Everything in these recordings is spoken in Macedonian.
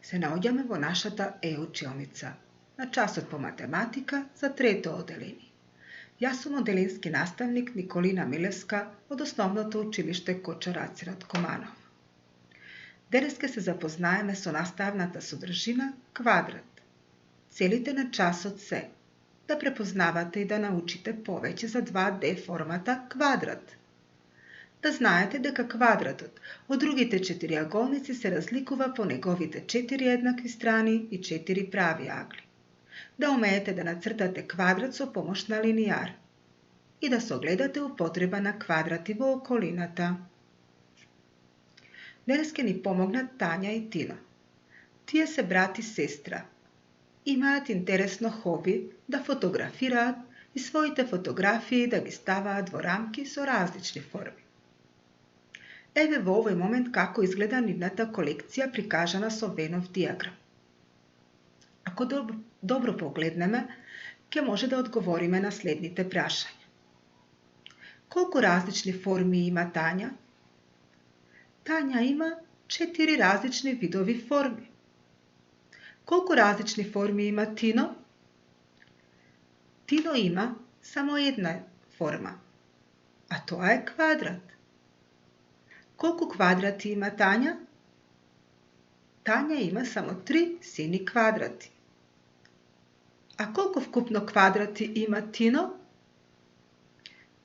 се наоѓаме во нашата e-училница, на часот по математика за трето оделение. Јас сум оделенски наставник Николина Милевска од Основното училиште Кочо Рацират Команов. Денеска се запознаеме со наставната содржина квадрат. Целите на часот се да препознавате и да научите повеќе за 2D формата квадрат. Да знаете дека квадратот од другите четириаголници се разликува по неговите 4 еднакви страни и 4 прави агли. Да умеете да нацртате квадрат со помош на линијар и да согледате употреба на квадрати во околината. Денес ќе ни помогнат Тања и Тино. Тие се брат и сестра. Имаат интересно хоби да фотографираат и своите фотографии да ги ставаат во рамки со различни форми. Еве во овој момент како изгледа нивната колекција прикажана со Венов диаграм. Ако добро погледнеме, ќе може да одговориме на следните прашања. Колку различни форми има Тања? Тања има 4 различни видови форми. Колку различни форми има Тино? Тино има само една форма, а тоа е квадрат. Колку квадрати има Тања? Тања има само 3 сини квадрати. А колку вкупно квадрати има Тино?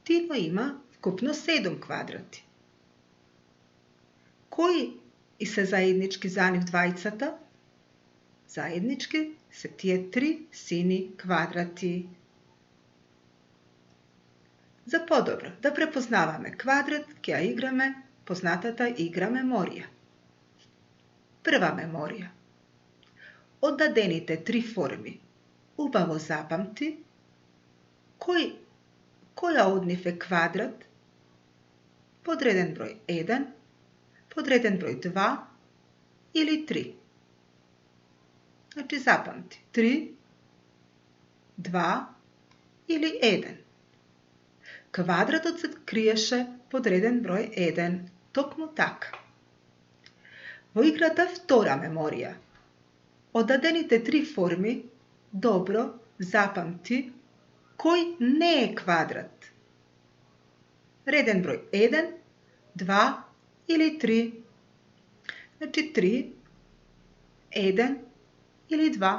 Тино има вкупно 7 квадрати. Кои и се заеднички за нив двајцата? Заеднички се тие 3 сини квадрати. За подобро да препознаваме квадрат, ќе ја играме познатата игра меморија. Прва меморија. Од дадените 3 форми, убаво запамти која од нив е квадрат, подреден број 1, подреден број 2 или 3. Значи запамти 3, 2 или 1. Квадратот се криеше подреден број 1, токму така. Во играта втора меморија. Од дадените 3 форми, добро запамти кој не е квадрат. Реден број 1, 2 или 3. Значи 3, 1 или 2.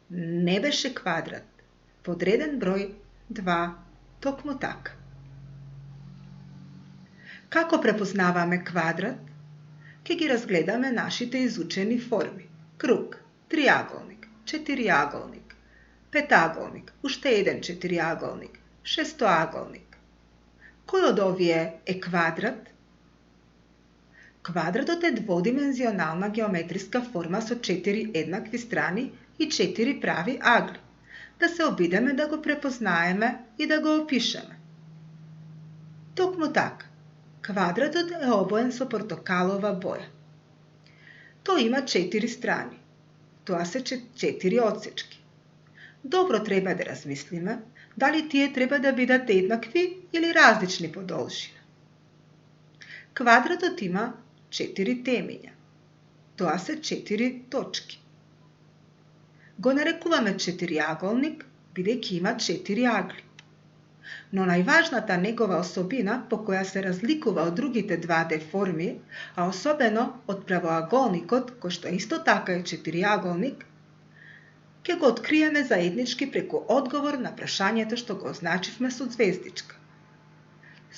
Не беше квадрат. Подреден број 2, токму така. Како препознаваме квадрат? Ке ги разгледаме нашите изучени форми. Круг, триаголник, четириаголник, петаголник, уште еден четириаголник, шестоаголник. Кој од овие е квадрат? Квадратот е дводимензионална геометриска форма со 4 еднакви страни и 4 прави агли. Да се обидеме да го препознаеме и да го опишеме. Токму така. Квадратот е обоен со портокалова боја. Тој има 4 страни. Тоа се 4 одсечки. Добро треба да размислиме дали тие треба да бидат еднакви или различни по должина. Квадратот има 4 темиња. Тоа се 4 точки. Го нарекуваме четириаголник, бидејќи има 4 агли. Но најважната негова особина по која се разликува од другите 2D форми, а особено од правоаголникот, кој што исто така е четириаголник, ќе го откриеме заеднички преку одговор на прашањето што го означивме со звездичка.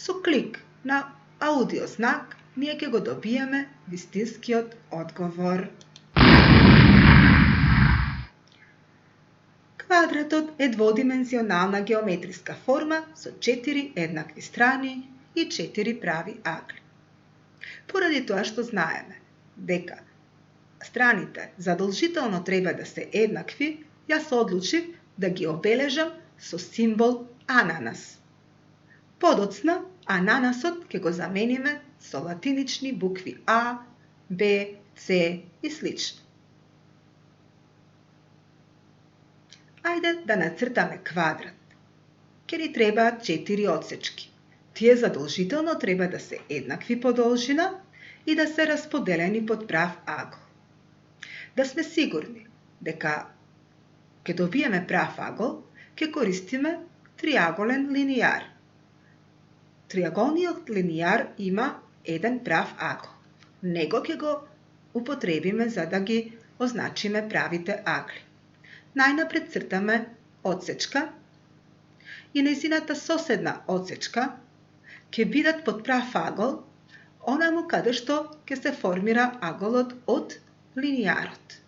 Со клик на аудио знак, ние ќе го добиеме вистинскиот одговор. Квадратот е дводимензионална геометриска форма со 4 еднакви страни и 4 прави агли. Поради тоа што знаеме дека страните задолжително треба да се еднакви, јас одлучив да ги обележам со символ ананас. Подоцна, ананасот ќе го замениме со латинични букви А, Б, С и слично. Ајде да нацртаме квадрат. Ке ни требаат 4 одсечки. Тие задолжително треба да се еднакви по должина и да се расподелени под прав агол. Да сме сигурни дека ќе добиеме прав агол, ќе користиме триаголен линијар. Триаголниот линијар има еден прав агол. Него ќе го употребиме за да ги означиме правите агли. Најнапред цртаме одсечка и нејзината соседна одсечка ќе бидат под прав агол, онаму каде што ќе се формира аголот од линијарот.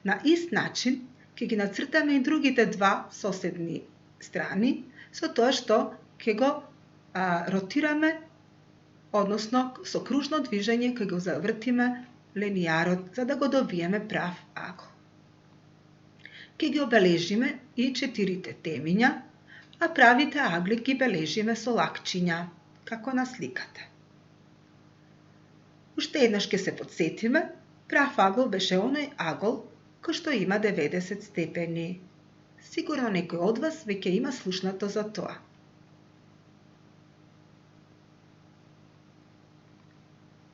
На ист начин ќе ги нацртаме и другите два соседни страни, со тоа што ќе го ротираме, односно со кружно движење ќе го завртиме линијарот за да го добиеме прав агол. Ќе ги обележиме и 4 темиња, а правите агли ги бележиме со лакчиња, како на сликата. Уште еднаш ќе се подсетиме, прав агол беше оној агол кој што има 90 степени. Сигурно некој од вас веќе има слушнато за тоа.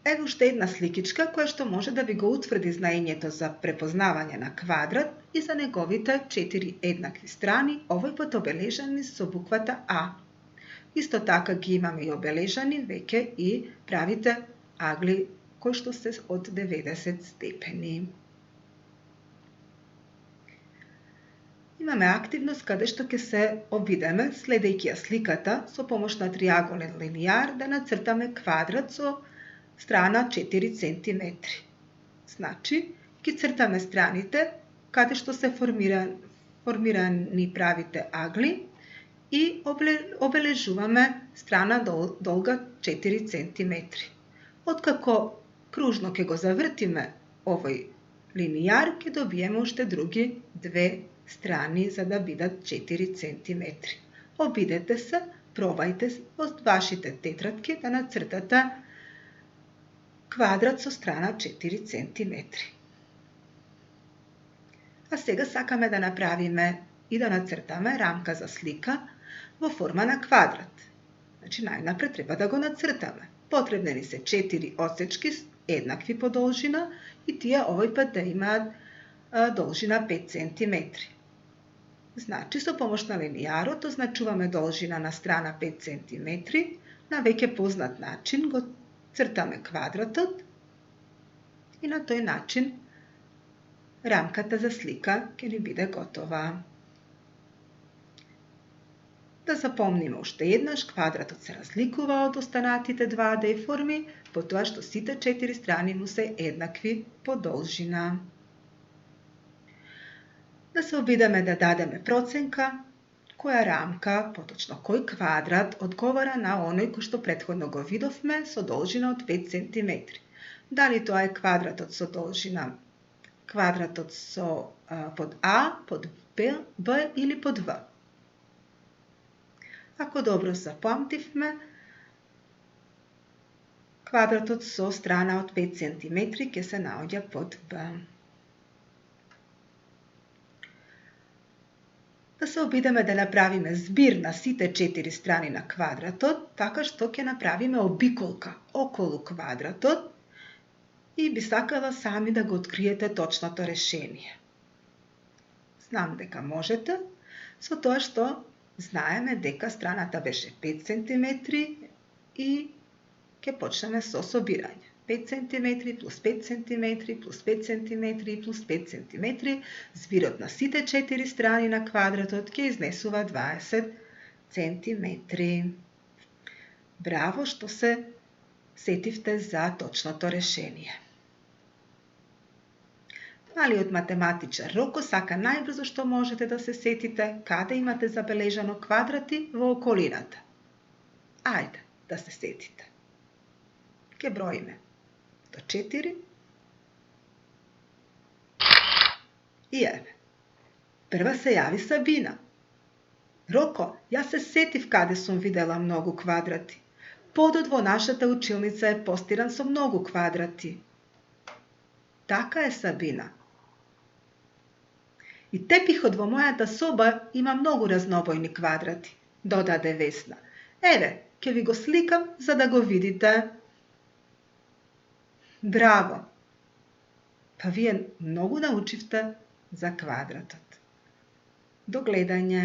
Ево уште една сликичка која што може да ви го утврди знаењето за препознавање на квадрат и за неговите 4 еднакви страни, овој пат обележани со буквата А. Исто така ги имаме и обележани веќе и правите агли кои што се од 90 степени. Имаме активност каде што ќе се обидеме, следејќи ја сликата, со помош на триаголен линијар да нацртаме квадрат со страна 4 cm. Значи, ги цртаме страните каде што се формирани правите агли и обележуваме страна долга 4 cm. Откако кружно ќе го завртиме овој линијар, ќе добиеме уште други две страни за да бидат 4 cm. Обидете се, пробајте од вашите тетрадки да нацртате квадрат со страна 4 cm. А сега сакаме да направиме и да нацртаме рамка за слика во форма на квадрат. Значи, најнапред треба да го нацртаме. Потребни ни се 4 одсечки еднакви по должина и тие овој пат да имаат должина 5 cm. Значи, со помош на линијарот означуваме должина на страна 5 cm, на веќе познат начин го цртаме квадратот и на тој начин рамката за слика ќе ни биде готова. Да запомниме уште еднаш, квадратот се разликува од останатите 2D форми по тоа што сите 4 страни му се еднакви по должина. Да се обидеме да дадеме проценка која рамка, поточно кој квадрат, одговара на оној кој што претходно го видовме со должина од 5 cm. Дали тоа е квадратот со должина, квадратот со под А, под Б или под В. Ако добро запамтивме, квадратот со страна од 5 cm ќе се наоѓа под Б. Да се обидеме да направиме збир на сите 4 страни на квадратот, така што ќе направиме обиколка околу квадратот и би сакала сами да го откриете точното решение. Знам дека можете, со тоа што знаеме дека страната беше 5 cm и ќе почнеме со собирање. 5 cm плюс 5 cm плюс 5 cm плюс 5 cm, збирот на сите 4 страни на квадратот ќе изнесува 20 cm. Браво што се сетивте за точното решение. Малиот математичар Роко сака најбрзо што можете да се сетите каде имате забележано квадрати во околината. Ајде да се сетите. Ке броиме до 4 и еве. Прва се јави Сабина. Роко, јас се сетив каде сум видела многу квадрати. Подот во нашата училница е постиран со многу квадрати. Така е, Сабина. И тепихот во мојата соба има многу разнобојни квадрати, додаде Весна. Еве, ќе ви го сликам за да го видите. Браво! Па вие многу научивте за квадратот. До гледање!